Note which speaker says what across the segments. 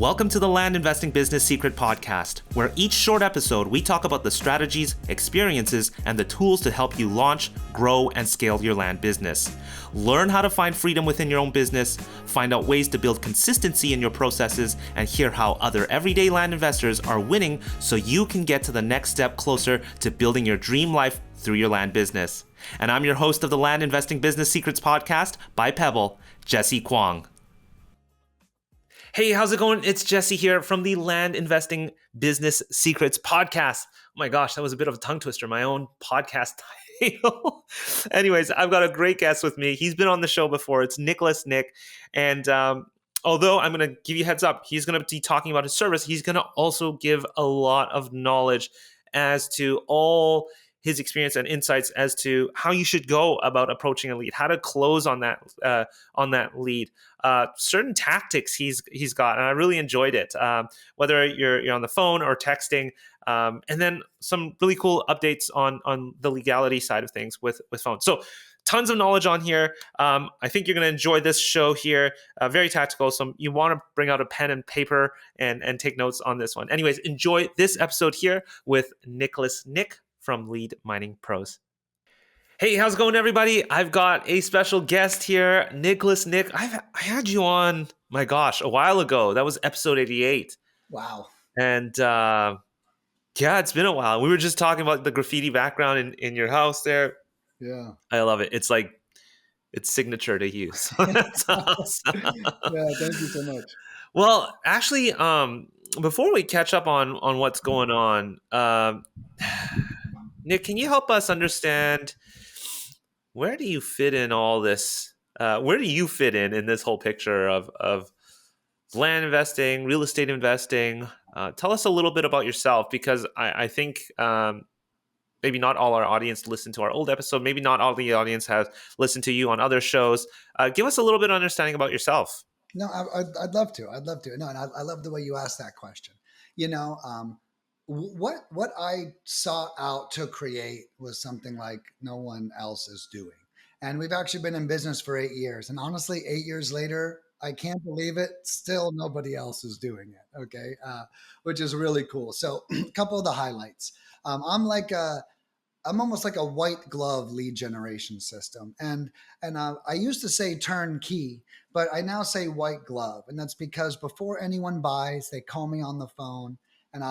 Speaker 1: Welcome to the Land Investing Business Secret Podcast, where each short episode we talk about the strategies, experiences, and the tools to help you launch, grow, and scale your land business. Learn how to find freedom within your own business, find out ways to build consistency in your processes, and hear how other everyday land investors are winning so you can get to the next step closer to building your dream life through your land business. And I'm your host of the Land Investing Business Secrets Podcast by Pebble, Jesse Kwong. Hey, how's it going? It's Jesse here from the Land Investing Business Secrets Podcast. Oh my gosh, that was a bit of a tongue twister, my own podcast title. Anyways, I've got a great guest with me. He's been on the show before. It's Nicholas Nick. And although I'm going to give you a heads up, he's going to be talking about his service, he's going to also give a lot of knowledge as to all his experience and insights as to how you should go about approaching a lead, how to close on that lead, certain tactics he's got, and I really enjoyed it. Whether you're on the phone or texting, and then some really cool updates on the legality side of things with phone. So tons of knowledge on here. I think you're going to enjoy this show here. Very tactical. So you want to bring out a pen and paper and take notes on this one. Anyways, enjoy this episode here with Nicholas Nick from Lead Mining Pros. Hey, how's it going, everybody? I've got a special guest here, Nicholas Nick. I had you on, my gosh, a while ago. That was episode 88.
Speaker 2: Wow.
Speaker 1: And yeah, it's been a while. We were just talking about the graffiti background in your house there.
Speaker 2: Yeah.
Speaker 1: I love it. It's like, it's signature to you. So that's awesome.
Speaker 2: Yeah, thank you so much.
Speaker 1: Well, actually, before we catch up on what's going on, Nick, can you help us understand where do you fit in all this? Where do you fit in this whole picture of land investing, real estate investing? Tell us a little bit about yourself, because I think maybe not all our audience listened to our old episode. Maybe not all the audience has listened to you on other shows. Give us a little bit of understanding about yourself.
Speaker 2: No, I'd love to. I'd love to. No, and I love the way you asked that question. You know, what I sought out to create was something like no one else is doing. And we've actually been in business for 8 years. And honestly, 8 years later, I can't believe it. Still, nobody else is doing it. Okay. Which is really cool. So a couple of the highlights. I'm almost like a white glove lead generation system. And I used to say turnkey, but I now say white glove. And that's because before anyone buys, they call me on the phone. And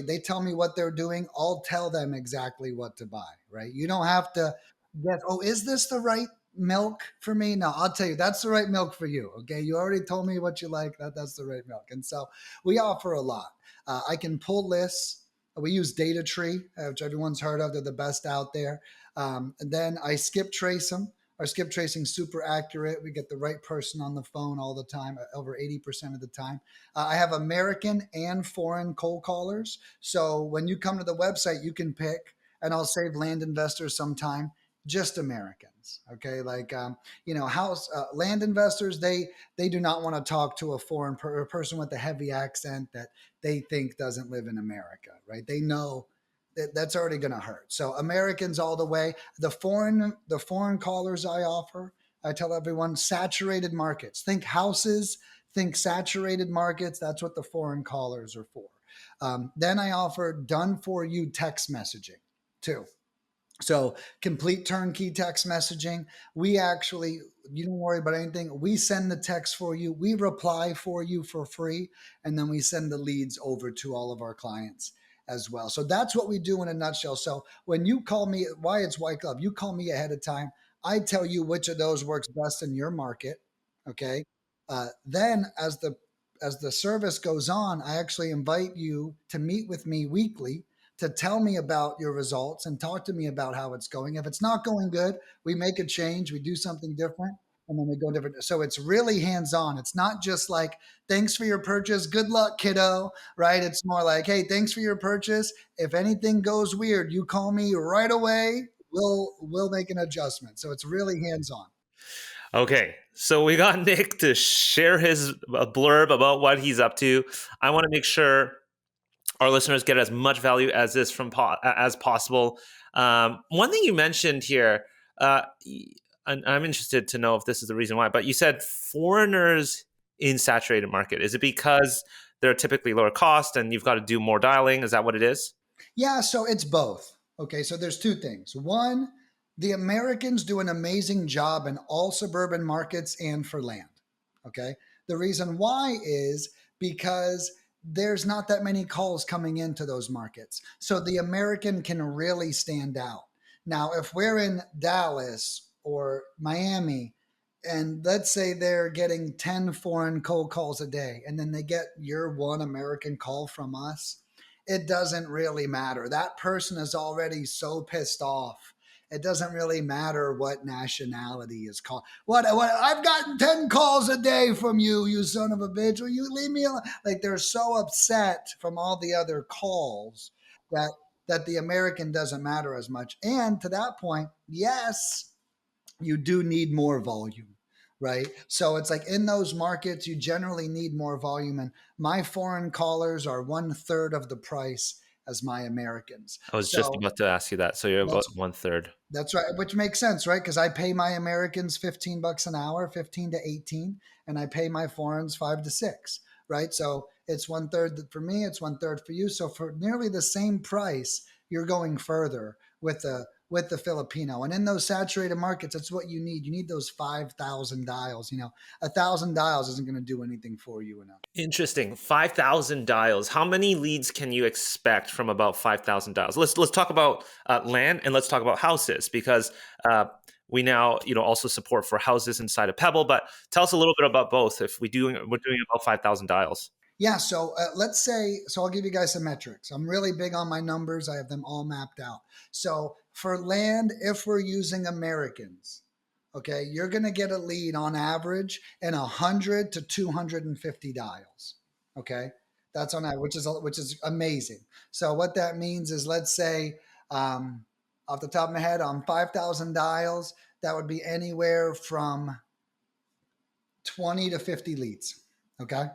Speaker 2: they tell me what they're doing. I'll tell them exactly what to buy, right? You don't have to guess, oh, is this the right milk for me? No, I'll tell you, that's the right milk for you. Okay. You already told me what you like. That's the right milk. And so we offer a lot. I can pull lists. We use DataTree, which everyone's heard of. They're the best out there. And then I skip trace them. Our skip tracing is super accurate. We get the right person on the phone all the time, over 80% of the time. I have American and foreign cold callers. So when you come to the website, you can pick, and I'll save land investors some time, just Americans. Okay. Like, land investors, they do not want to talk to a foreign person with a heavy accent that they think doesn't live in America, right? They know that's already going to hurt. So Americans all the way. The foreign callers I offer, I tell everyone, saturated markets. Think houses, think saturated markets. That's what the foreign callers are for. Then I offer done for you text messaging too. So complete turnkey text messaging. You don't worry about anything. We send the text for you. We reply for you for free. And then we send the leads over to all of our clients as well. So that's what we do in a nutshell. So when you call me, why it's white glove, you call me ahead of time. I tell you which of those works best in your market. Okay. Then as the service goes on, I actually invite you to meet with me weekly to tell me about your results and talk to me about how it's going. If it's not going good, we make a change, we do something different, and then we go different. So it's really hands-on. It's not just like, thanks for your purchase, good luck, kiddo, right? It's more like, hey, thanks for your purchase. If anything goes weird, you call me right away. We'll make an adjustment. So it's really hands-on.
Speaker 1: Okay, so we got Nick to share his blurb about what he's up to. I want to make sure our listeners get as much value as this as possible. One thing you mentioned here, and I'm interested to know if this is the reason why, but you said foreigners in saturated market? Is it because they're typically lower cost and you've got to do more dialing? Is that what it is?
Speaker 2: Yeah, so it's both. Okay, so there's two things. One, the Americans do an amazing job in all suburban markets and for land. Okay, the reason why is because there's not that many calls coming into those markets. So the American can really stand out. Now, if we're in Dallas or Miami, and let's say they're getting 10 foreign cold calls a day, and then they get your one American call from us, it doesn't really matter. That person is already so pissed off. It doesn't really matter what nationality is called. What I've gotten 10 calls a day from you, you son of a bitch. Will you leave me alone? Like they're so upset from all the other calls that that the American doesn't matter as much. And to that point, yes, you do need more volume, right? So it's like in those markets, you generally need more volume. And my foreign callers are one third of the price as my Americans.
Speaker 1: I was just
Speaker 2: So
Speaker 1: about to ask you that. So you're about
Speaker 2: that's
Speaker 1: one third.
Speaker 2: that's right, which makes sense, right? Because I pay my Americans $15 an hour, 15 to 18, and I pay my foreigners 5 to 6, right? So it's one third for me, it's one third for you. So for nearly the same price, you're going further with the Filipino. And in those saturated markets, that's what you need. You need those 5,000 dials. 1,000 dials isn't going to do anything for you enough.
Speaker 1: Interesting. 5,000 dials. How many leads can you expect from about 5,000 dials? Let's talk about land, and let's talk about houses, because we now also support for houses inside of Pebble. But tell us a little bit about both. If we're doing about 5,000 dials.
Speaker 2: Yeah, so let's say, so I'll give you guys some metrics. I'm really big on my numbers. I have them all mapped out. So for land, if we're using Americans, okay, you're going to get a lead on average in 100 to 250 dials. Okay, that's on that, which is amazing. So what that means is, let's say, off the top of my head, on 5,000 dials, that would be anywhere from 20 to 50 leads. Okay,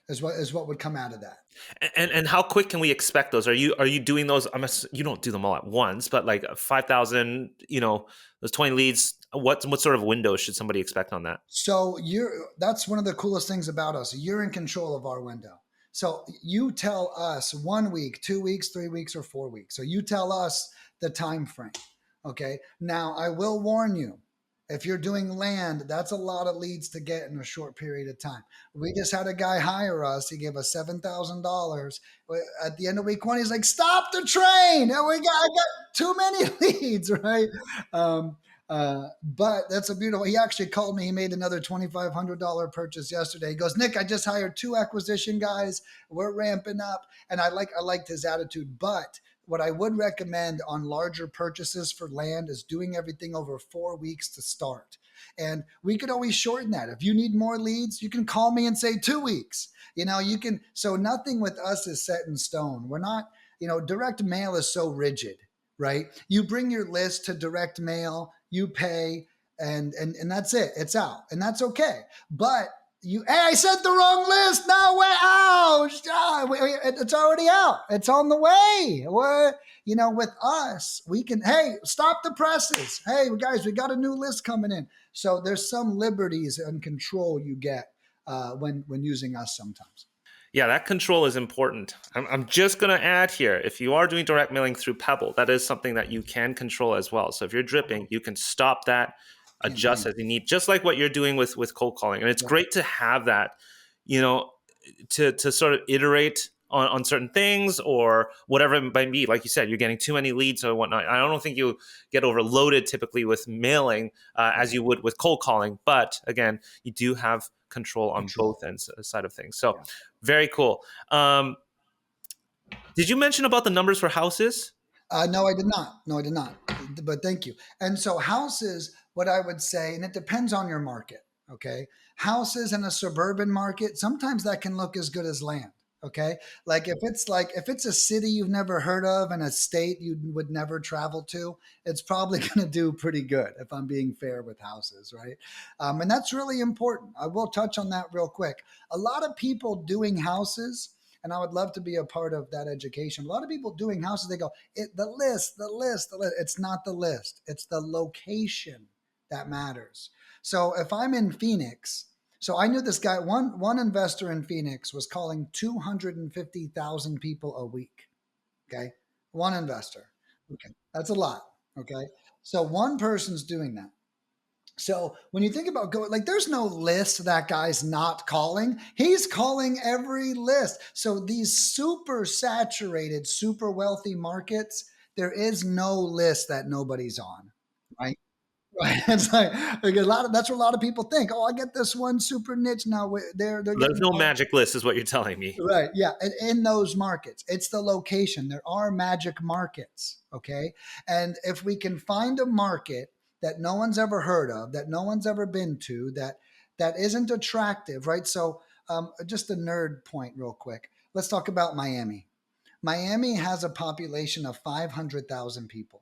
Speaker 2: is what would come out of that.
Speaker 1: And how quick can we expect those? Are you doing those? You don't do them all at once, but like 5,000, those 20 leads. What sort of window should somebody expect on that?
Speaker 2: So that's one of the coolest things about us. You're in control of our window. So you tell us 1 week, 2 weeks, 3 weeks, or 4 weeks. So you tell us the time frame. Okay. Now I will warn you, if you're doing land, that's a lot of leads to get in a short period of time. We just had a guy hire us. He gave us $7,000. At the end of week 1, he's like, "Stop the train! I got too many leads, right?" But that's a beautiful. He actually called me. He made another $2,500 purchase yesterday. He goes, "Nick, I just hired 2 acquisition guys. We're ramping up," and I liked his attitude. But what I would recommend on larger purchases for land is doing everything over 4 weeks to start. And we could always shorten that. If you need more leads, you can call me and say 2 weeks. You can. So nothing with us is set in stone. We're not. Direct mail is so rigid, right? You bring your list to direct mail, you pay, and that's it. It's out, and that's okay. But hey, I sent the wrong list. No way. Ouch. It's already out. It's on the way. With us, we can, hey, stop the presses. Hey, guys, we got a new list coming in. So there's some liberties and control you get when using us sometimes.
Speaker 1: Yeah, that control is important. I'm just going to add here, if you are doing direct mailing through Pebble, that is something that you can control as well. So if you're dripping, you can stop that, adjust as you need, just like what you're doing with cold calling. And it's great to have that, to sort of iterate on certain things or whatever it might be. Like you said, you're getting too many leads or whatnot. I don't think you get overloaded typically with mailing as you would with cold calling. But again, you do have control on both ends side of things. So very cool. Did you mention about the numbers for houses?
Speaker 2: No, I did not. No, I did not. But thank you. And so houses, what I would say, and it depends on your market. Okay. Houses in a suburban market, sometimes that can look as good as land. Okay. Like if it's a city you've never heard of and a state you would never travel to, it's probably going to do pretty good if I'm being fair with houses. Right. And that's really important. I will touch on that real quick. A lot of people doing houses, and I would love to be a part of that education. A lot of people doing houses, they go, the list. It's not the list. It's the location that matters. So if I'm in Phoenix, So I knew this guy. One investor in Phoenix was calling 250,000 people a week. Okay, one investor. Okay, that's a lot. Okay, so one person's doing that. So when you think about going, like, there's no list that guy's not calling. He's calling every list. So these super saturated, super wealthy markets, there is no list that nobody's on, right? Right. Like a lot of that's what a lot of people think. Oh, I get this one super niche now. They're
Speaker 1: There's
Speaker 2: getting
Speaker 1: no
Speaker 2: all
Speaker 1: magic list, is what you're telling me.
Speaker 2: right. Yeah. And in those markets, it's the location. There are magic markets. Okay. And if we can find a market that no one's ever heard of, that no one's ever been to, that isn't attractive, right? So, just a nerd point, real quick. Let's talk about Miami. Miami has a population of 500,000 people.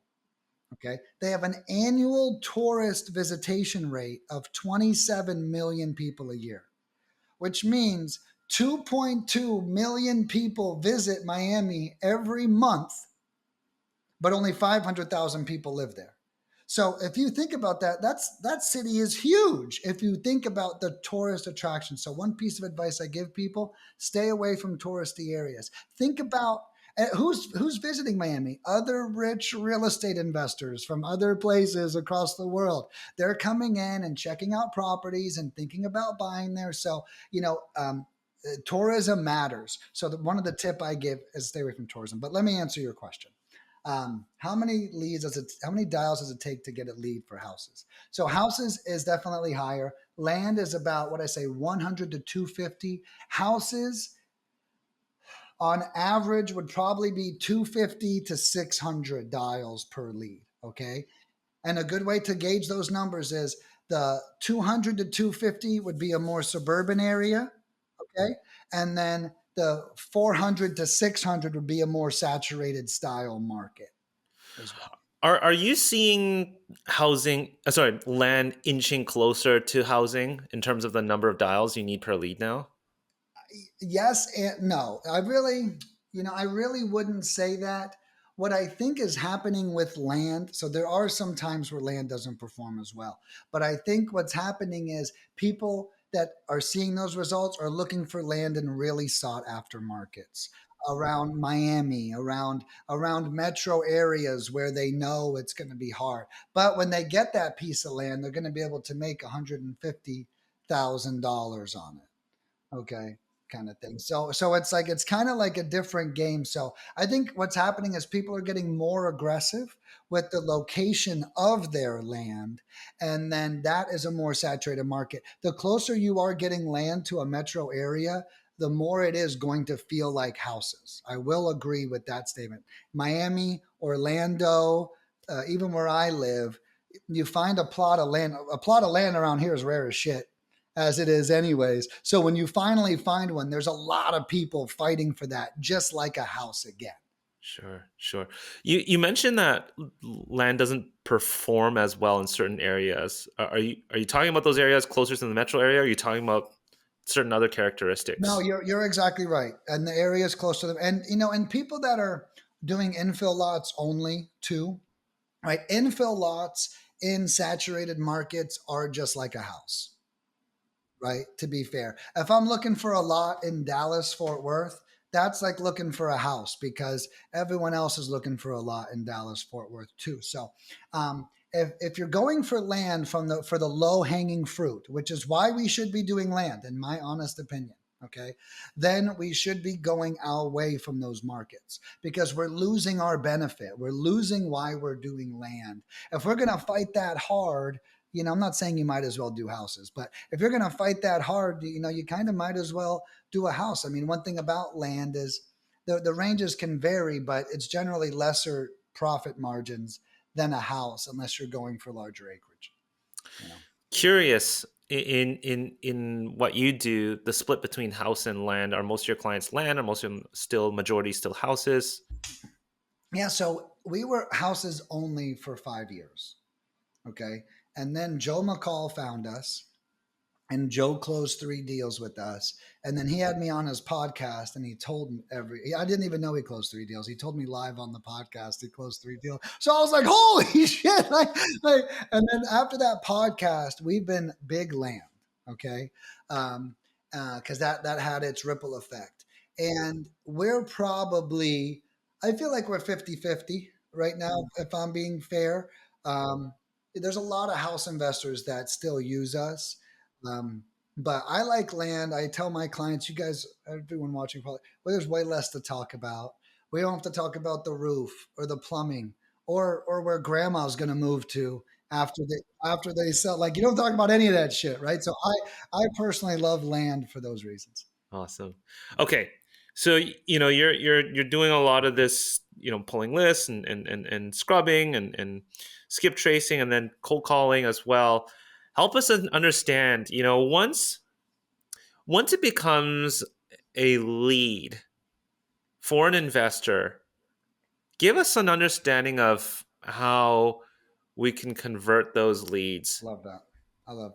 Speaker 2: Okay. They have an annual tourist visitation rate of 27 million people a year, which means 2.2 million people visit Miami every month, but only 500,000 people live there. So if you think about that, that city is huge. If you think about the tourist attractions. So one piece of advice I give people, stay away from touristy areas. Think about who's visiting Miami? Other rich real estate investors from other places across the world. They're coming in and checking out properties and thinking about buying there. So, tourism matters. So one of the tip I give is stay away from tourism. But let me answer your question. How many leads does it? How many dials does it take to get a lead for houses? So houses is definitely higher. Land is about what I say 100 to 250. Houses on average would probably be 250 to 600 dials per lead. Okay, and a good way to gauge those numbers is the 200 to 250 would be a more suburban area. Okay, and then the 400 to 600 would be a more saturated style market as well.
Speaker 1: Are you seeing land inching closer to housing in terms of the number of dials you need per lead now?
Speaker 2: Yes and no. I really wouldn't say that. What I think is happening with land, so there are some times where land doesn't perform as well. But I think what's happening is people that are seeing those results are looking for land in really sought after markets around Miami, around metro areas where they know it's going to be hard. But when they get that piece of land, they're going to be able to make $150,000 on it. Okay, kind of thing. So it's kind of like a different game. So I think what's happening is people are getting more aggressive with the location of their land, and then that is a more saturated market. The closer you are getting land to a metro area, the more it is going to feel like houses. I will agree with that statement. Miami, Orlando, even where I live, you find a plot of land. A plot of land around here is rare as shit, as it is anyways. So when you finally find one, there's a lot of people fighting for that, just like a house again.
Speaker 1: Sure, sure. You mentioned that land doesn't perform as well in certain areas. Are you talking about those areas closer to the metro area? Or are you talking about certain other
Speaker 2: No,
Speaker 1: characteristics?
Speaker 2: you're exactly right. And the areas close to them. And and people that are doing infill lots only too, right? Infill lots in saturated markets are just like a house, right? To be fair, if I'm looking for a lot in Dallas, Fort Worth, that's like looking for a house because everyone else is looking for a lot in Dallas, Fort Worth too. So, if you're going for land for the low hanging fruit, which is why we should be doing land, in my honest opinion, okay, then we should be going away from those markets because we're losing our benefit. We're losing why we're doing land. If we're going to fight that hard, I'm not saying you might as well do houses, but if you're going to fight that hard, you kind of might as well do a house. I mean, one thing about land is the ranges can vary, but it's generally lesser profit margins than a house unless you're going for larger acreage. You know?
Speaker 1: Curious, in what you do, the split between house and land. Are most of your clients land? Are most of them still majority still houses?
Speaker 2: Yeah, so we were houses only for 5 years. Okay. And then Joe McCall found us and Joe closed 3 deals with us. And then he had me on his podcast and he told me I didn't even know he closed 3 deals. He told me live on the podcast he closed 3 deals. So I was like, holy shit. And then after that podcast, we've been big land. Okay. Because that had its ripple effect. And we're probably, I feel like we're 50-50 right now, if I'm being fair. Um, there's a lot of house investors that still use us. Um, but I like land. I tell my clients, you guys, everyone watching, probably, well, there's way less to talk about. We don't have to talk about the roof or the plumbing or where grandma's going to move to after they sell. Like, you don't talk about any of that shit, right? So I personally love land for those reasons.
Speaker 1: Awesome. Okay. So you're doing a lot of this, pulling lists and scrubbing and skip tracing and then cold calling as well. Help us understand, once it becomes a lead for an investor, give us an understanding of how we can convert those leads.
Speaker 2: Love that. I love.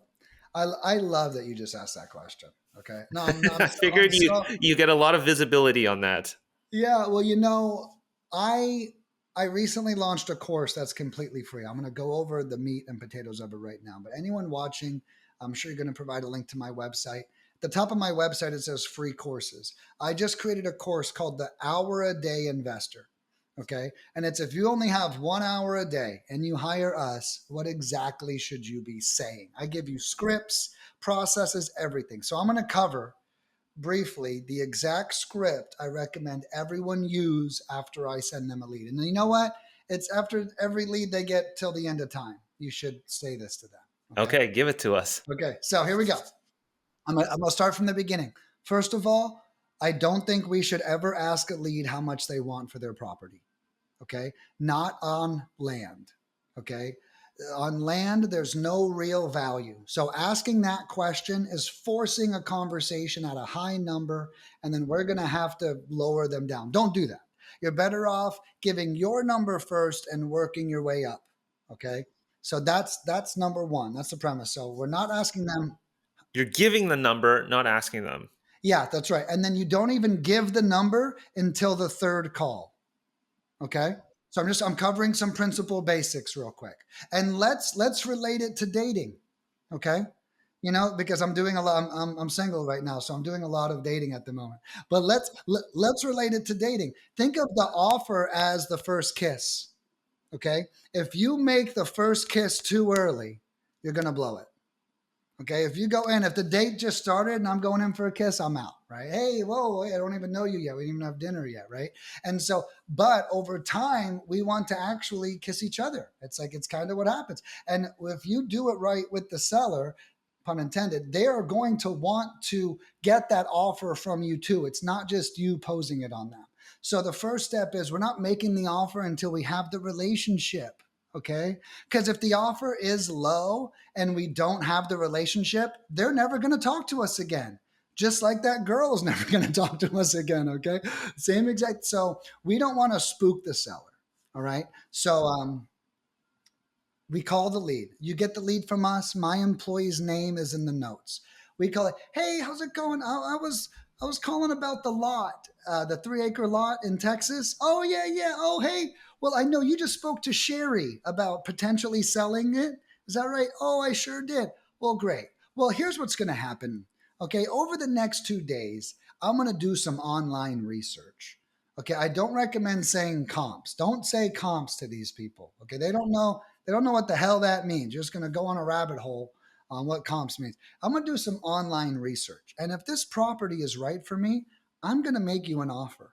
Speaker 2: I love that you just asked that question. Okay. No,
Speaker 1: I figured you get a lot of visibility on that.
Speaker 2: Yeah. Well, I I recently launched a course that's completely free. I'm going to go over the meat and potatoes of it right now. But anyone watching, I'm sure you're going to provide a link to my website. At the top of my website, it says free courses. I just created a course called the Hour a Day Investor. Okay. And it's if you only have 1 hour a day and you hire us, what exactly should you be saying? I give you scripts, processes, everything. So I'm going to cover briefly the exact script I recommend everyone use after I send them a lead. And you know what? It's after every lead they get till the end of time. You should say this to them. Okay.
Speaker 1: Okay, give it to us.
Speaker 2: Okay. So here we go. I'm gonna start from the beginning. First of all, I don't think we should ever ask a lead how much they want for their property. Okay. Not on land. Okay. On land, there's no real value. So asking that question is forcing a conversation at a high number, and then we're going to have to lower them down. Don't do that. You're better off giving your number first and working your way up. Okay. So that's number one. That's the premise. So we're not asking them.
Speaker 1: You're giving the number, not asking them.
Speaker 2: Yeah, that's right. And then you don't even give the number until the third call. Okay. So I'm covering some principal basics real quick. And let's relate it to dating. Okay. Because I'm doing a lot, I'm single right now, so I'm doing a lot of dating at the moment. But let's relate it to dating. Think of the offer as the first kiss. Okay. If you make the first kiss too early, you're gonna blow it. Okay, if you go in, if the date just started and I'm going in for a kiss, I'm out, right? Hey, whoa, I don't even know you yet. We didn't even have dinner yet, right? And so, but over time, we want to actually kiss each other. It's kind of what happens. And if you do it right with the seller, pun intended, they are going to want to get that offer from you too. It's not just you posing it on them. So the first step is we're not making the offer until we have the relationship. Okay. Because if the offer is low and we don't have the relationship, they're never going to talk to us again. Just like that girl is never going to talk to us again. Okay. Same exact. So we don't want to spook the seller. All right. So we call the lead. You get the lead from us. My employee's name is in the notes. We call it, hey, how's it going? I was calling about the lot, the 3-acre lot in Texas. Oh, yeah, yeah. Oh, hey. Well, I know you just spoke to Sherry about potentially selling it. Is that right? Oh, I sure did. Well, great. Well, here's what's going to happen. Okay, over the next 2 days, I'm going to do some online research. Okay, I don't recommend saying comps. Don't say comps to these people. Okay, they don't know. They don't know what the hell that means. You're just going to go on a rabbit hole on what comps means. I'm going to do some online research. And if this property is right for me, I'm going to make you an offer.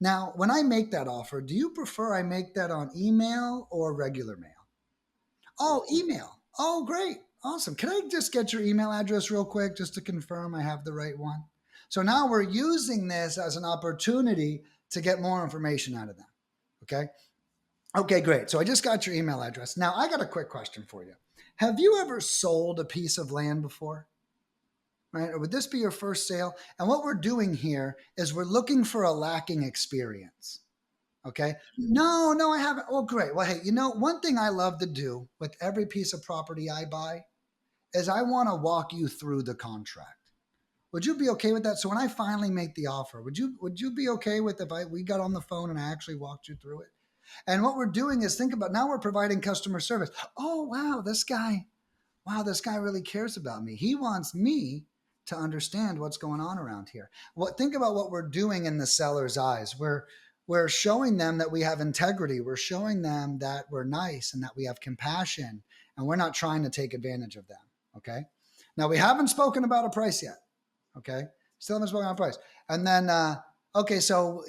Speaker 2: Now, when I make that offer, do you prefer I make that on email or regular mail? Oh, email. Oh, great. Awesome. Can I just get your email address real quick just to confirm I have the right one? So now we're using this as an opportunity to get more information out of them. Okay. Okay, great. So I just got your email address. Now I got a quick question for you. Have you ever sold a piece of land before? Right? Or would this be your first sale? And what we're doing here is we're looking for a lacking experience. Okay. No, no, I haven't. Oh, great. Well, hey, one thing I love to do with every piece of property I buy is I want to walk you through the contract. Would you be okay with that? So when I finally make the offer, would you be okay with if we got on the phone and I actually walked you through it? And what we're doing is think about now we're providing customer service. Oh, wow, this guy, wow, this guy really cares about me. He wants me to understand what's going on around here. Think about what we're doing in the seller's eyes. We're showing them that we have integrity. We're showing them that we're nice and that we have compassion, and we're not trying to take advantage of them. Okay. Now we haven't spoken about a price yet. Okay. Still haven't spoken about a price. And then okay, so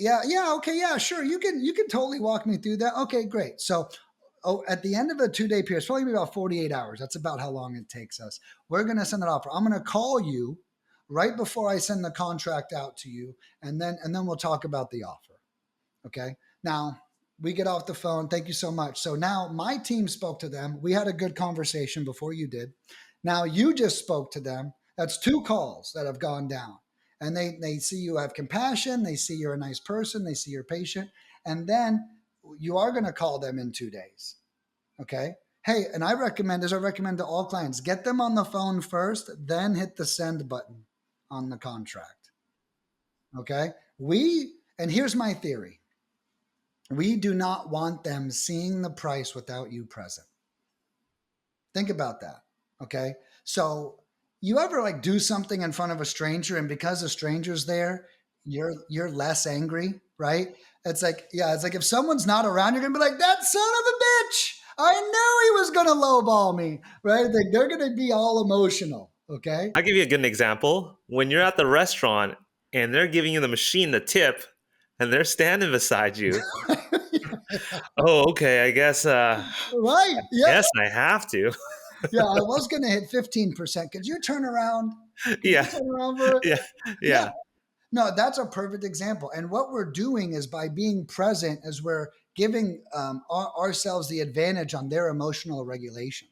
Speaker 2: okay, sure. You can totally walk me through that. Okay, great. So at the end of a 2-day period, it's probably about 48 hours. That's about how long it takes us. We're going to send an offer. I'm going to call you right before I send the contract out to you, and then we'll talk about the offer. Okay. Now we get off the phone. Thank you so much. So now my team spoke to them. We had a good conversation before you did. Now you just spoke to them. That's 2 calls that have gone down. And they see you have compassion. They see you're a nice person. They see you're patient. And then you are going to call them in 2 days. Okay. Hey, and I recommend, as I recommend to all clients, get them on the phone first, then hit the send button on the contract. Okay. And here's my theory. We do not want them seeing the price without you present. Think about that. Okay. So you ever like do something in front of a stranger, and because a stranger's there, you're less angry, right? It's like if someone's not around, you're gonna be like, that son of a bitch. I knew he was gonna lowball me, right? Like they're gonna be all emotional. Okay.
Speaker 1: I'll give you a good example. When you're at the restaurant and they're giving you the machine the tip and they're standing beside you. Oh, okay. I guess
Speaker 2: Right. Yeah.
Speaker 1: yes, I have to.
Speaker 2: Yeah. I was gonna hit 15%. Could you turn around?
Speaker 1: Yeah.
Speaker 2: Turn around for it?
Speaker 1: Yeah. Yeah.
Speaker 2: No, that's a perfect example. And what we're doing is by being present, is we're giving ourselves the advantage on their emotional regulation.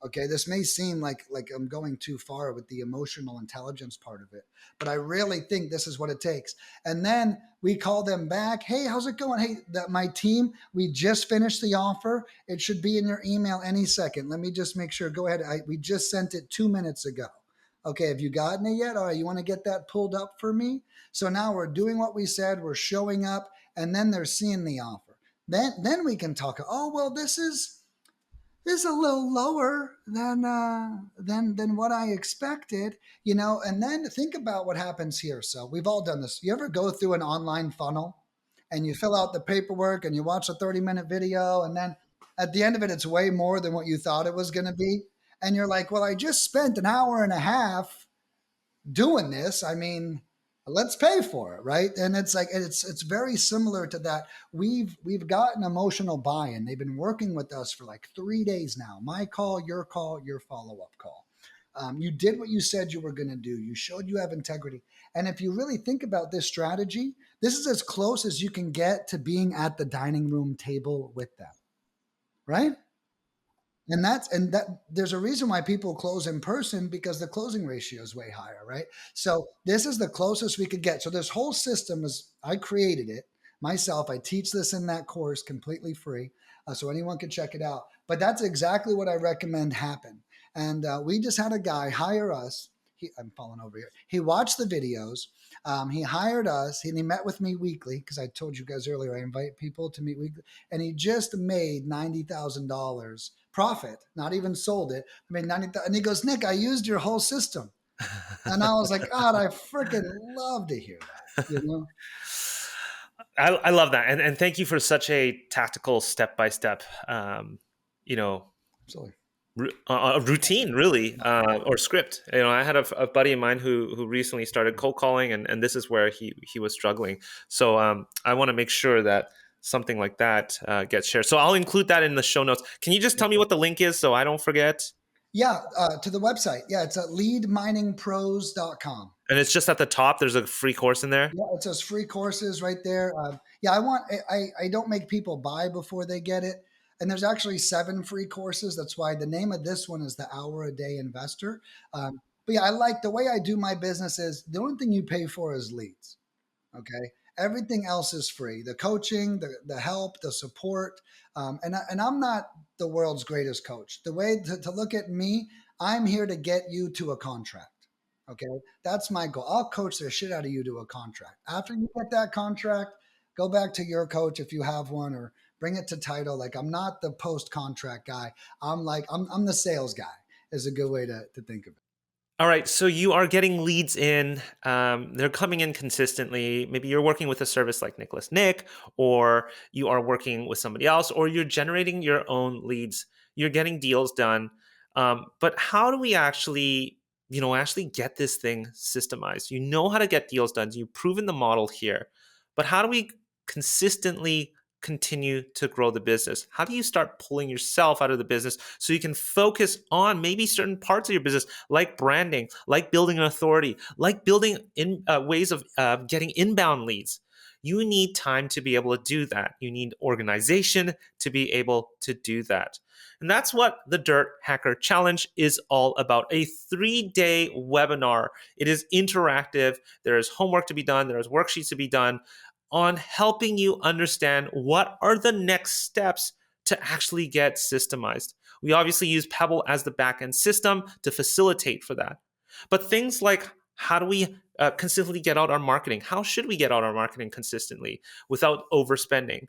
Speaker 2: Okay, this may seem like I'm going too far with the emotional intelligence part of it, but I really think this is what it takes. And then we call them back. Hey, how's it going? Hey, my team, we just finished the offer. It should be in your email any second. Let me just make sure. Go ahead. We just sent it 2 minutes ago. Okay, have you gotten it yet? All right, you want to get that pulled up for me? So now we're doing what we said. We're showing up, and then they're seeing the offer. Then we can talk. Oh well, this is a little lower than what I expected, and then think about what happens here. So we've all done this. You ever go through an online funnel and you fill out the paperwork and you watch a 30-minute video, and then at the end of it, it's way more than what you thought it was going to be. And you're like, well, I just spent an hour and a half doing this. I mean, let's pay for it, right? And it's like it's very similar to that. We've gotten emotional buy-in. They've been working with us for like 3 days now. My call, your follow-up call. You did what you said you were going to do. You showed you have integrity. And if you really think about this strategy, this is as close as you can get to being at the dining room table with them, right? And that there's a reason why people close in person, because the closing ratio is way higher, right? So this is the closest we could get. So this whole system I created it myself. I teach this in that course completely free, so anyone can check it out. But that's exactly what I recommend happen. And we just had a guy hire us. I'm falling over here. He watched the videos. He hired us, and he met with me weekly, because I told you guys earlier I invite people to meet weekly. And he just made $90,000 profit, not even sold it. I made 90,000. And he goes, Nick, I used your whole system. And I was like, God, I freaking love to hear that.
Speaker 1: I love that. And thank you for such a tactical step-by-step,
Speaker 2: Absolutely.
Speaker 1: A routine, really, or script. I had a buddy of mine who recently started cold calling, and this is where he was struggling. So I want to make sure that something like that gets shared. So I'll include that in the show notes. Can you just tell me what the link is so I don't forget?
Speaker 2: Yeah, to the website. Yeah, it's at leadminingpros.com.
Speaker 1: And it's just at the top. There's a free course in there.
Speaker 2: Yeah, it says free courses right there. I don't make people buy before they get it. And there's actually 7 free courses. That's why the name of this one is the Hour a Day Investor. But yeah, I like the way I do my business is the only thing you pay for is leads. Okay. Everything else is free. The coaching, the help, the support. And I'm not the world's greatest coach. The way to look at me, I'm here to get you to a contract. Okay. That's my goal. I'll coach the shit out of you to a contract. After you get that contract, go back to your coach if you have one, or bring it to title. Like, I'm not the post contract guy. I'm the sales guy. is a good way to think of it.
Speaker 1: All right, so you are getting leads in. They're coming in consistently. Maybe you're working with a service like Nicholas Nick, or you are working with somebody else, or you're generating your own leads. You're getting deals done. But how do we actually get this thing systemized? You know how to get deals done. You've proven the model here. But how do we consistently continue to grow the business? How do you start pulling yourself out of the business so you can focus on maybe certain parts of your business, like branding, like building an authority, like building in ways of getting inbound leads? You need time to be able to do that. You need organization to be able to do that. And that's what the Dirt Hacker Challenge is all about. A 3-day webinar. It is interactive. There is homework to be done. There is worksheets to be done on helping you understand what are the next steps to actually get systemized. We obviously use Pebble as the backend system to facilitate for that. But things like, how do we consistently get out our marketing? How should we get out our marketing consistently without overspending?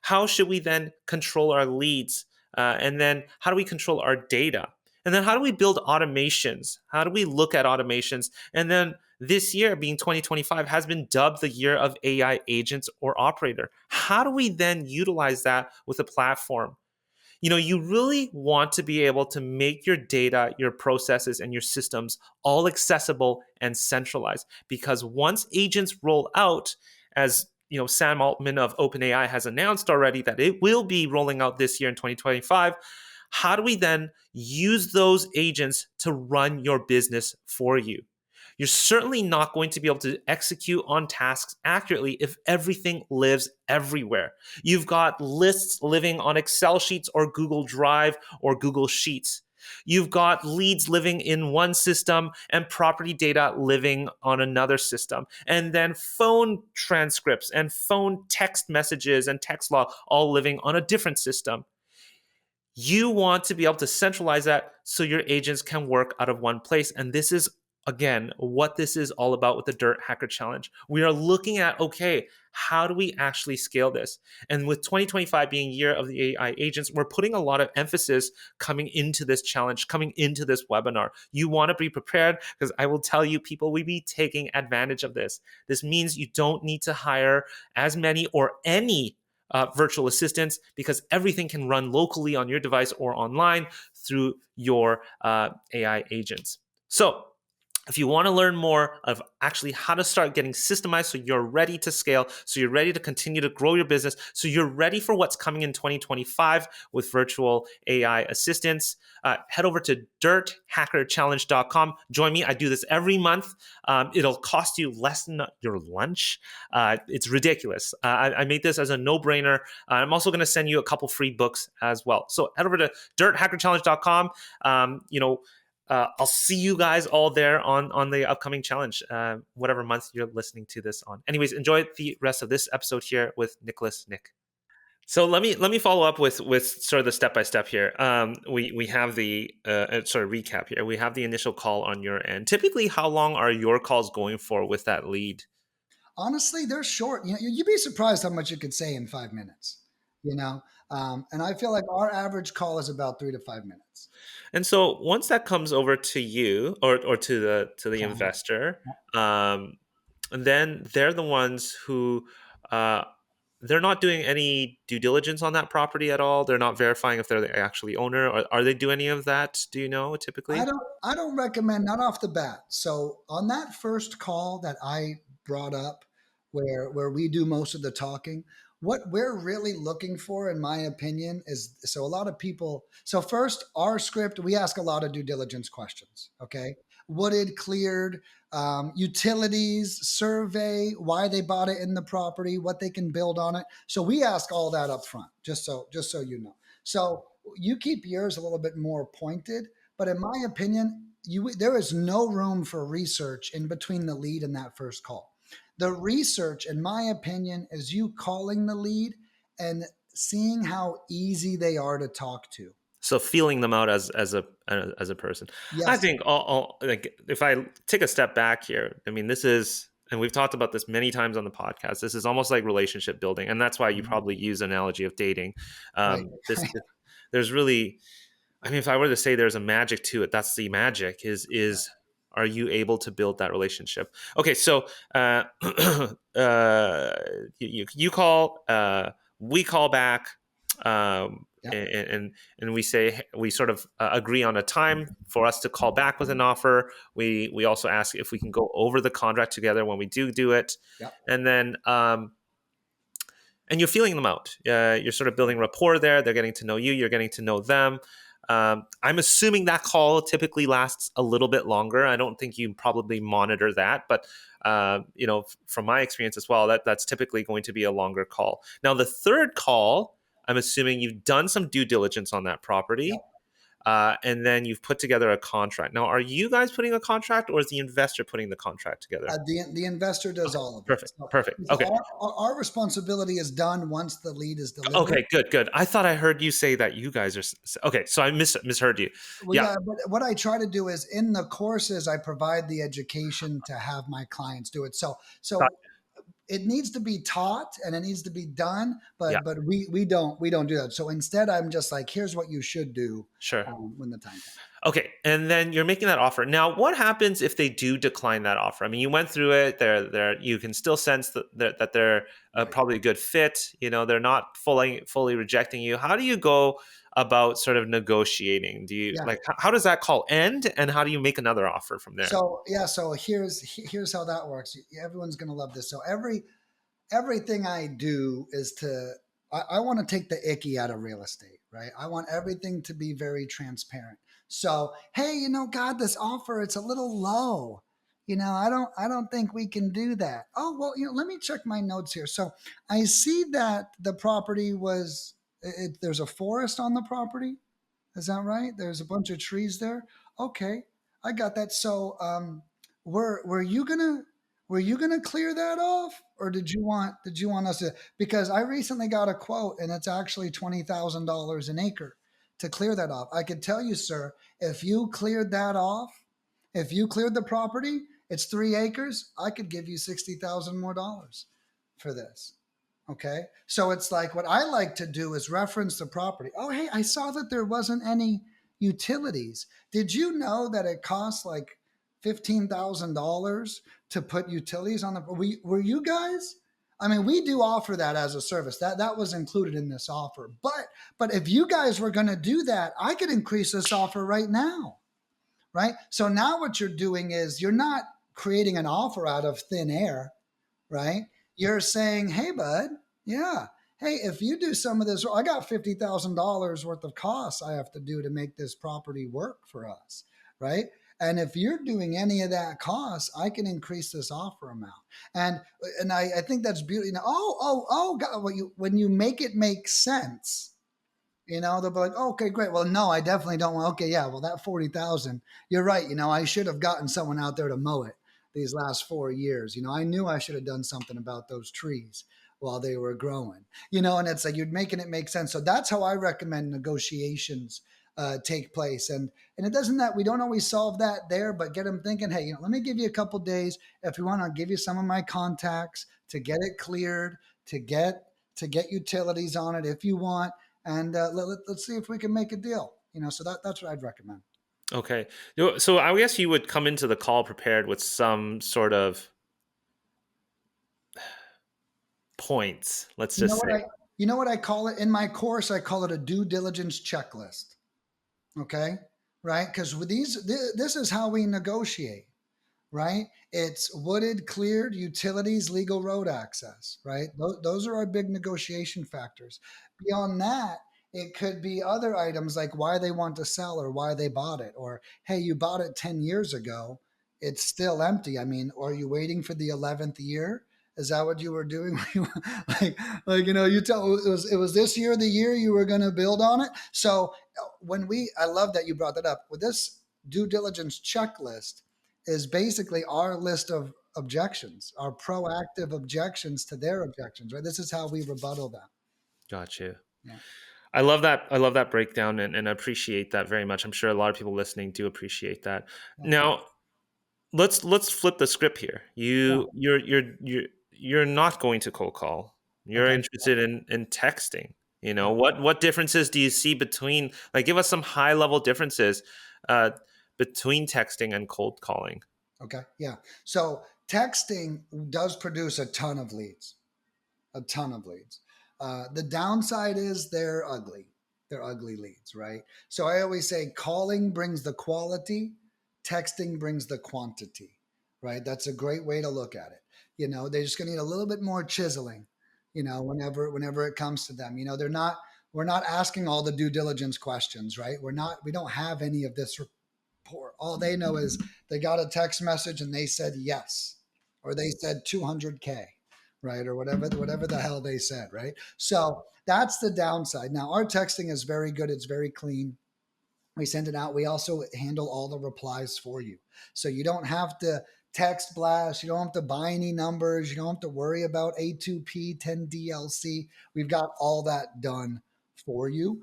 Speaker 1: How should we then control our leads? And then how do we control our data? And then how do we build automations? How do we look at automations? And then this year, being 2025, has been dubbed the year of AI agents or operator. How do we then utilize that with a platform? You really want to be able to make your data, your processes, and your systems all accessible and centralized. Because once agents roll out, as Sam Altman of OpenAI has announced already that it will be rolling out this year in 2025, how do we then use those agents to run your business for you? You're certainly not going to be able to execute on tasks accurately if everything lives everywhere. You've got lists living on Excel sheets or Google Drive or Google Sheets. You've got leads living in one system and property data living on another system. And then phone transcripts and phone text messages and text log all living on a different system. You want to be able to centralize that so your agents can work out of one place. And this is, again, what this is all about with the Dirt Hacker Challenge. We are looking at, okay, how do we actually scale this? And with 2025 being year of the AI agents, we're putting a lot of emphasis coming into this challenge, coming into this webinar. You want to be prepared, because I will tell you, people will be taking advantage of this. This means you don't need to hire as many or any virtual assistants, because everything can run locally on your device or online through your AI agents. So if you want to learn more of actually how to start getting systemized so you're ready to scale, so you're ready to continue to grow your business, so you're ready for what's coming in 2025 with virtual AI assistants, head over to dirthackerchallenge.com. Join me. I do this every month. It'll cost you less than your lunch. It's ridiculous. I made this as a no-brainer. I'm also going to send you a couple free books as well. So head over to dirthackerchallenge.com. I'll see you guys all there on the upcoming challenge, whatever month you're listening to this on. Anyways, enjoy the rest of this episode here with Nicholas Nick. So let me follow up with sort of the step by step here. We have the sort of recap here. We have the initial call on your end. Typically, how long are your calls going for with that lead?
Speaker 2: Honestly, they're short. You'd be surprised how much you could say in 5 minutes. And I feel like our average call is about 3 to 5 minutes.
Speaker 1: And so once that comes over to you or to the investor, then they're the ones who they're not doing any due diligence on that property at all. They're not verifying if they're the actually owner. Or are they doing any of that? Do you know typically?
Speaker 2: I don't recommend, not off the bat. So on that first call that I brought up, where we do most of the talking, what we're really looking for, in my opinion, is, so a lot of people. So first, our script, we ask a lot of due diligence questions. Okay, wooded, cleared, utilities, survey, why they bought it in the property, what they can build on it. So we ask all that up front, just so you know. So you keep yours a little bit more pointed, but in my opinion, there is no room for research in between the lead and that first call. The research, in my opinion, is you calling the lead and seeing how easy they are to talk to.
Speaker 1: So feeling them out as a person.
Speaker 2: Yes.
Speaker 1: I think like if I take a step back here, I mean, this is, and we've talked about this many times on the podcast, this is almost like relationship building, and that's why you probably use an analogy of dating.
Speaker 2: Right.
Speaker 1: There's really, I mean, if I were to say there's a magic to it, that's the magic is are you able to build that relationship? Okay, so you call, we call back,
Speaker 2: Yeah.
Speaker 1: and we say, we sort of agree on a time for us to call back with an offer. We also ask if we can go over the contract together when we do it,
Speaker 2: Yeah.
Speaker 1: and then and you're feeling them out. You're sort of building rapport there. They're getting to know you. You're getting to know them. I'm assuming that call typically lasts a little bit longer. I don't think you probably monitor that, but from my experience as well, that's typically going to be a longer call. Now, the third call, I'm assuming you've done some due diligence on that
Speaker 2: Yeah.
Speaker 1: property, and then you've put together a contract. Now, are you guys putting a contract, or is the investor putting the contract together?
Speaker 2: The investor does all of it.
Speaker 1: Perfect. Perfect.
Speaker 2: So
Speaker 1: Okay.
Speaker 2: our responsibility is done once the lead is delivered.
Speaker 1: Okay, good. I thought I heard you say that you guys are okay. So I misheard you.
Speaker 2: Well,
Speaker 1: Yeah,
Speaker 2: yeah, but what I try to do is in the courses, I provide the education to have my clients do it.
Speaker 1: got-
Speaker 2: So it needs to be taught and it needs to be done,
Speaker 1: yeah,
Speaker 2: but we don't do that. So instead, I'm just like, here's what you should do
Speaker 1: sure.
Speaker 2: when the time comes.
Speaker 1: Okay, and then you're making that offer. Now, what happens if they do decline that offer? I mean, you went through it. They're you can still sense that they're
Speaker 2: Right.
Speaker 1: probably a good fit. They're not fully rejecting you. How do you go about sort of negotiating? Do you
Speaker 2: Yeah.
Speaker 1: like how does that call end, and how do you make another offer from there?
Speaker 2: So yeah. So here's how that works. Everyone's gonna love this. So everything I do is I want to take the icky out of real estate, right? I want everything to be very transparent. So, hey, God, this offer, it's a little low. I don't think we can do that. Oh, well, let me check my notes here. So I see that the property there's a forest on the property. Is that right? There's a bunch of trees there. Okay, I got that. So, were you gonna clear that off, or did you want us to? Because I recently got a quote, and it's actually $20,000 an acre to clear that off. I could tell you, sir, if you cleared that off, if you cleared the property, it's 3 acres. I could give you $60,000 more dollars for this. Okay. So it's like what I like to do is reference the property. Oh, hey, I saw that there wasn't any utilities. Did you know that it costs like $15,000 to put utilities on the were you guys? I mean, we do offer that as a service. That was included in this offer. But if you guys were going to do that, I could increase this offer right now. Right? So now what you're doing is you're not creating an offer out of thin air, right? You're saying, hey, bud, yeah, hey, if you do some of this, I got $50,000 worth of costs I have to do to make this property work for us, right? And if you're doing any of that cost, I can increase this offer amount. And I think that's beautiful. Oh, God, when you make it make sense, they'll be like, oh, okay, great. Well, no, I definitely don't want. Okay, yeah, well, that 40,000, you're right. I should have gotten someone out there to mow it these last 4 years. I knew I should have done something about those trees while they were growing. And it's like you're making it make sense. So that's how I recommend negotiations take place. And it doesn't that we don't always solve that there, but get them thinking. Hey, let me give you a couple days if you want. I'll give you some of my contacts to get it cleared, to get utilities on it if you want, and let's see if we can make a deal. So that's what I'd recommend.
Speaker 1: Okay. So I guess you would come into the call prepared with some sort of points, let's
Speaker 2: You know
Speaker 1: just
Speaker 2: what
Speaker 1: say.
Speaker 2: I call it in my course? I call it a due diligence checklist. Okay, right? Because with this is how we negotiate. Right? It's wooded, cleared, utilities, legal road access, right? Those are our big negotiation factors. Beyond that, it could be other items like why they want to sell or why they bought it, or hey, you bought it 10 years ago, it's still empty. I mean, are you waiting for the 11th year? Is that what you were doing? You tell it was this year the year you were going to build on it. So I love that you brought that up. With this due diligence checklist, is basically our list of objections, our proactive objections to their objections, right? This is how we rebuttal them.
Speaker 1: Got you.
Speaker 2: Yeah.
Speaker 1: I love that. I love that breakdown, and I appreciate that very much. I'm sure a lot of people listening do appreciate that.
Speaker 2: Yeah.
Speaker 1: Now, let's flip the script here.
Speaker 2: Yeah.
Speaker 1: You're not going to cold call. You're
Speaker 2: Okay.
Speaker 1: interested in texting.
Speaker 2: Yeah.
Speaker 1: What differences do you see between, like, give us some high level differences uh, between texting and cold calling?
Speaker 2: Okay. Yeah. So texting does produce a ton of leads, a ton of leads. The downside is they're ugly. They're ugly leads, right? So I always say calling brings the quality, texting brings the quantity, right? That's a great way to look at it. They're just going to need a little bit more chiseling, whenever it comes to them. We're not asking all the due diligence questions, right? We don't have any of this report. All they know is they got a text message and they said yes, or they said 200K, right? Or whatever the hell they said, right? So that's the downside. Now, our texting is very good. It's very clean. We send it out. We also handle all the replies for you. So you don't have to text blast. You don't have to buy any numbers. You don't have to worry about A2P, 10DLC. We've got all that done for you.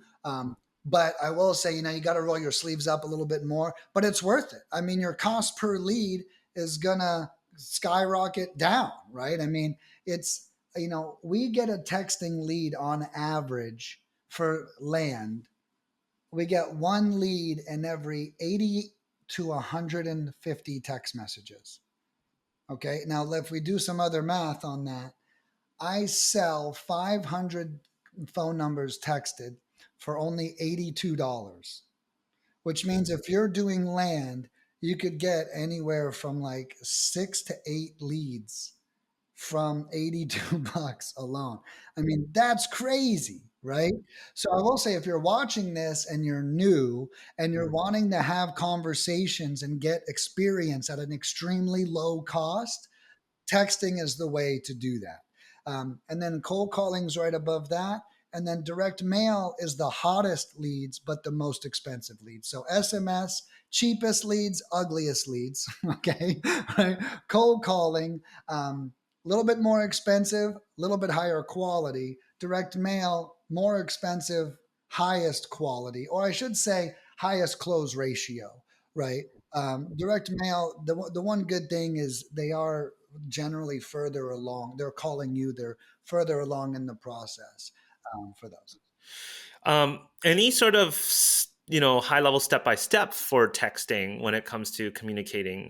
Speaker 2: But I will say, you got to roll your sleeves up a little bit more, but it's worth it. I mean, your cost per lead is going to skyrocket down, right? I mean, we get a texting lead on average for land. We get one lead in every 80 to 150 text messages. Okay. Now, if we do some other math on that, I sell 500 phone numbers texted for only $82, which means if you're doing land, you could get anywhere from like 6 to 8 leads from $82 alone. I mean, that's crazy, right? So I will say if you're watching this and you're new and you're wanting to have conversations and get experience at an extremely low cost, texting is the way to do that. And then cold calling is right above that. And then direct mail is the hottest leads, but the most expensive leads. So SMS, cheapest leads, ugliest leads. Okay. Right. Cold calling, a little bit more expensive, a little bit higher quality. Direct mail, more expensive, highest quality, or I should say, highest close ratio, right? Direct mail, the one good thing is they are generally further along. They're calling you, they're further along in the process for those.
Speaker 1: Any sort of high level step by step for texting when it comes to communicating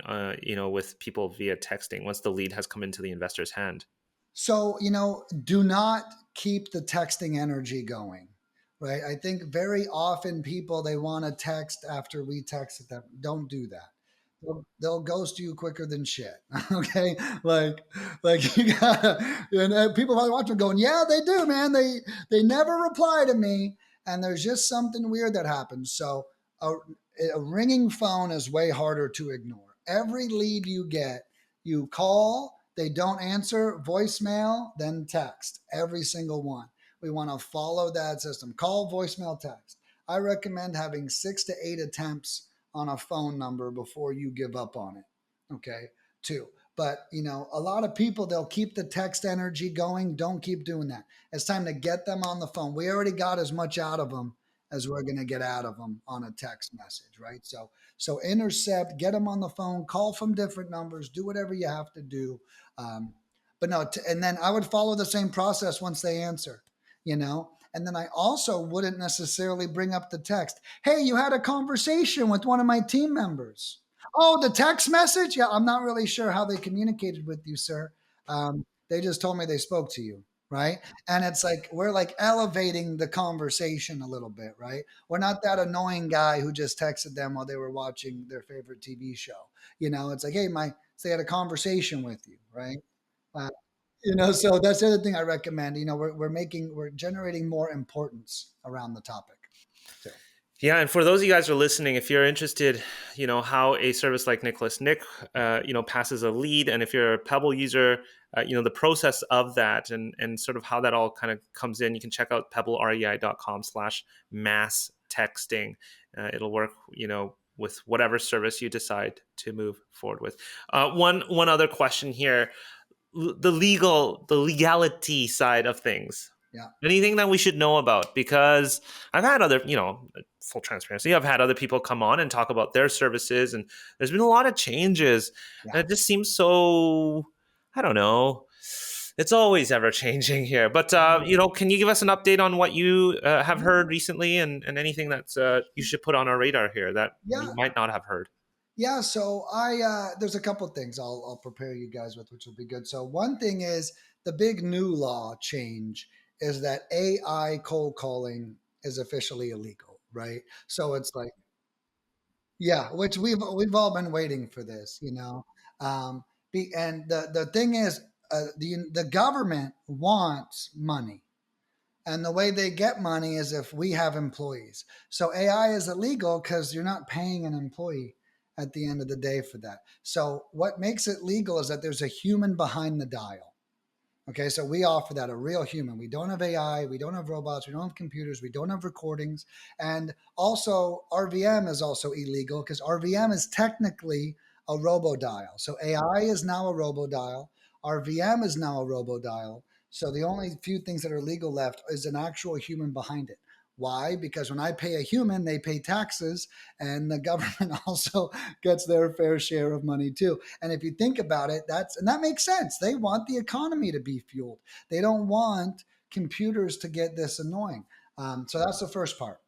Speaker 1: with people via texting once the lead has come into the investor's hand?
Speaker 2: So, do not keep the texting energy going, right? I think very often people, they want to text after we text them. Don't do that. They'll ghost you quicker than shit. Okay. Like you gotta, people probably watching going, yeah, they do, man. They never reply to me. And there's just something weird that happens. So a ringing phone is way harder to ignore. Every lead you get, you call, they don't answer, voicemail, then text. Every single one. We want to follow that system. Call, voicemail, text. I recommend having 6 to 8 attempts on a phone number before you give up on it. Okay. Two. But a lot of people, they'll keep the text energy going. Don't keep doing that. It's time to get them on the phone. We already got as much out of them as we're going to get out of them on a text message, right? So intercept, get them on the phone, call from different numbers, do whatever you have to do. Um, but no, and then I would follow the same process once they answer, and then I also wouldn't necessarily bring up the text. Hey, you had a conversation with one of my team members. Oh, the text message? Yeah, I'm not really sure how they communicated with you, sir. They just told me they spoke to you, right? And it's like we're like elevating the conversation a little bit, right? We're not that annoying guy who just texted them while they were watching their favorite TV show. It's like, hey, so they had a conversation with you, right? Uh, so that's the other thing I recommend. We're generating more importance around the topic too.
Speaker 1: Yeah, and for those of you guys who are listening, if you're interested, how a service like Nick, passes a lead, and if you're a Pebble user, the process of that and sort of how that all kind of comes in, you can check out pebblerei.com/mass texting. It'll work, with whatever service you decide to move forward with. One other question here. The legality side of things.
Speaker 2: Yeah.
Speaker 1: Anything that we should know about? Because I've had other, full transparency, I've had other people come on and talk about their services, and there's been a lot of changes.
Speaker 2: Yeah.
Speaker 1: And it just seems so, I don't know. It's always ever changing here. But can you give us an update on what you have heard recently, and anything that you should put on our radar here that we
Speaker 2: Yeah,
Speaker 1: might not have heard?
Speaker 2: yeah. So there's a couple of things I'll prepare you guys with, which will be good. So one thing is the big new law change is that AI cold calling is officially illegal, right? So it's like, yeah, which we've all been waiting for this, you know. And the thing is, the government wants money, and the way they get money is if we have employees. So AI is illegal because you're not paying an employee at the end of the day for that. So what makes it legal is that there's a human behind the dial. Okay, so we offer that, a real human. We don't have AI, we don't have robots, we don't have computers, we don't have recordings. And also, RVM is also illegal because RVM is technically a robodial. So AI is now a robodial, RVM is now a robodial. So the only few things that are legal left is an actual human behind it. Why? Because when I pay a human, they pay taxes, and the government also gets their fair share of money too. And if you think about it, that makes sense. They want the economy to be fueled. They don't want computers to get this annoying. So that's the first part.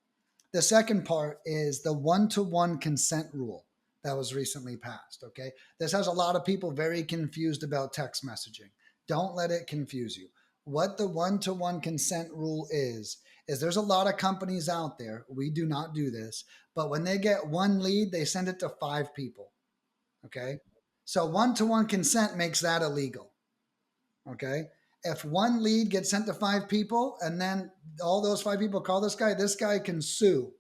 Speaker 2: The second part is the one-to-one consent rule that was recently passed. Okay, this has a lot of people very confused about text messaging. Don't let it confuse you. What the one-to-one consent rule is there's a lot of companies out there. We do not do this, but when they get one lead, they send it to 5 people. Okay. So one-to-one consent makes that illegal. Okay. If one lead gets sent to 5 people and then all those 5 people call this guy can sue.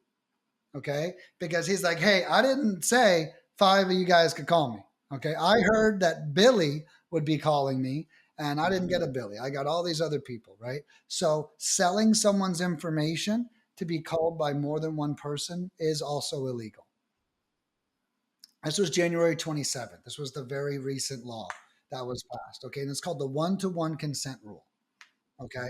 Speaker 2: Okay. Because he's like, hey, I didn't say 5 of you guys could call me. Okay. I heard that Billy would be calling me and I didn't get a Billy. I got all these other people. Right. So selling someone's information to be called by more than one person is also illegal. This was January 27th. This was the very recent law that was passed. Okay. And it's called the one-to-one consent rule. Okay.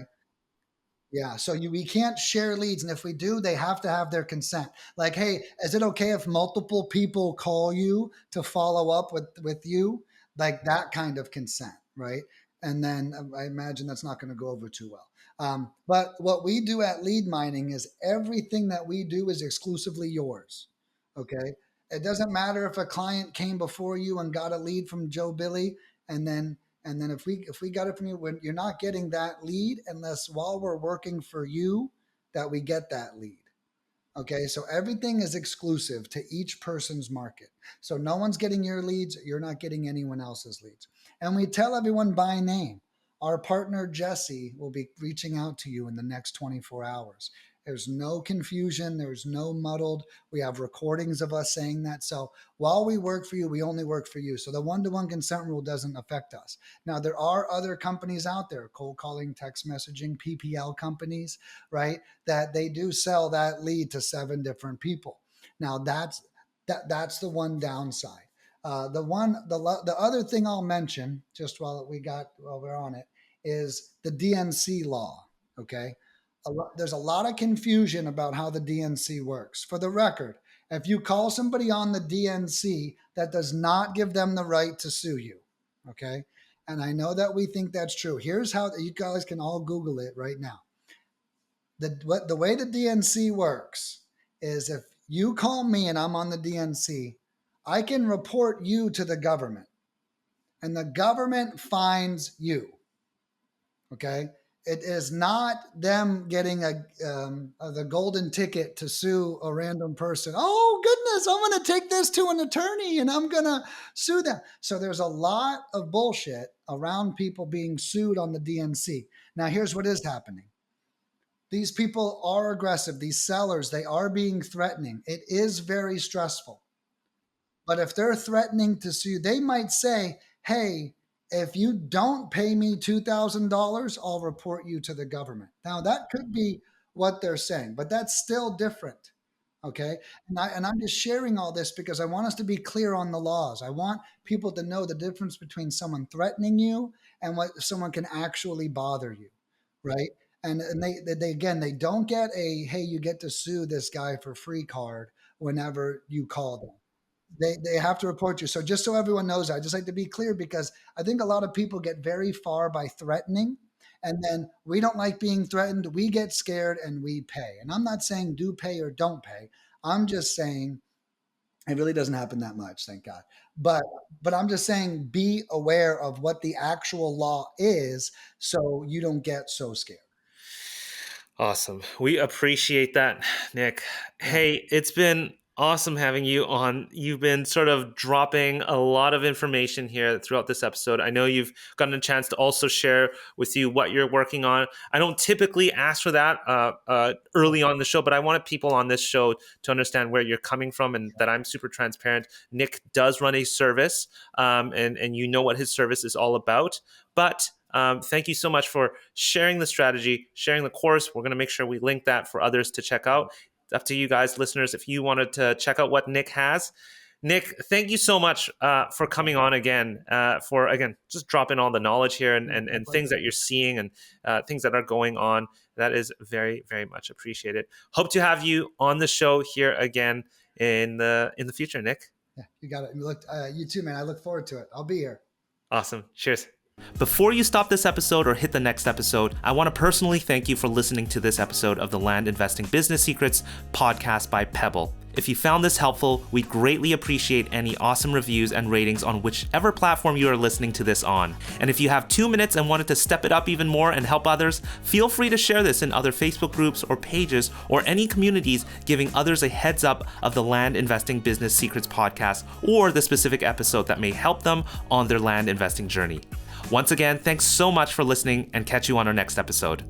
Speaker 2: Yeah. So we can't share leads. And if we do, they have to have their consent. Like, hey, is it okay if multiple people call you to follow up with you? Like that kind of consent. Right. And then I imagine that's not going to go over too well. But what we do at Lead Mining is everything that we do is exclusively yours. Okay. It doesn't matter if a client came before you and got a lead from Joe Billy, and then if we got it from you, when you're not getting that lead unless while we're working for you that we get that lead. Okay, so everything is exclusive to each person's market. So no one's getting your leads, you're not getting anyone else's leads. And we tell everyone by name. Our partner Jesse will be reaching out to you in the next 24 hours. There's no confusion, there's no muddled. We have recordings of us saying that. So while we work for you, we only work for you. So the one-to-one consent rule doesn't affect us. Now, there are other companies out there, cold calling, text messaging, PPL companies, right? That they do sell that lead to 7 different people. Now that's the one downside. The other thing I'll mention just while we're on it is the DNC law. Okay, there's a lot of confusion about how the DNC works. For the record, if you call somebody on the DNC, that does not give them the right to sue you. Okay, and I know that we think that's true. Here's how you guys can all Google it right now. The way the DNC works is if you call me and I'm on the DNC, I can report you to the government, and the government finds you. Okay, it is not them getting the golden ticket to sue a random person. Oh goodness, I'm going to take this to an attorney and I'm going to sue them. So there's a lot of bullshit around people being sued on the DNC. Now here's what is happening. These people are aggressive. These sellers, they are being threatening. It is very stressful. But if they're threatening to sue, they might say, hey, if you don't pay me $2,000, I'll report you to the government. Now, that could be what they're saying, but that's still different. Okay. And I'm just sharing all this because I want us to be clear on the laws. I want people to know the difference between someone threatening you and what someone can actually bother you. Right. And they again, they don't get a, hey, you get to sue this guy for free card whenever you call them. They have to report you. So just so everyone knows, I just like to be clear, because I think a lot of people get very far by threatening, and then we don't like being threatened. We get scared and we pay. And I'm not saying do pay or don't pay. I'm just saying it really doesn't happen that much, thank God. But I'm just saying be aware of what the actual law is so you don't get so scared.
Speaker 1: Awesome. We appreciate that, Nick.
Speaker 2: Yeah.
Speaker 1: Hey, it's been awesome having you on. You've been sort of dropping a lot of information here throughout this episode. I know you've gotten a chance to also share with you what you're working on. I don't typically ask for that early on the show, but I wanted people on this show to understand where you're coming from and that I'm super transparent. Nick does run a service, and you know what his service is all about. But thank you so much for sharing the strategy, sharing the course. We're going to make sure we link that for others to check out. It's up to you guys, listeners, if you wanted to check out what Nick has. Nick, thank you so much for coming on again, for, again, just dropping all the knowledge here and things that you're seeing and things that are going on. That is very, very much appreciated. Hope to have you on the show here again in the future, Nick.
Speaker 2: Yeah, you got it. You too, man. I look forward to it. I'll be here.
Speaker 1: Awesome. Cheers. Before you stop this episode or hit the next episode, I want to personally thank you for listening to this episode of the Land Investing Business Secrets podcast by Pebble. If you found this helpful, we'd greatly appreciate any awesome reviews and ratings on whichever platform you are listening to this on. And if you have 2 minutes and wanted to step it up even more and help others, feel free to share this in other Facebook groups or pages or any communities, giving others a heads up of the Land Investing Business Secrets podcast or the specific episode that may help them on their land investing journey. Once again, thanks so much for listening, and catch you on our next episode.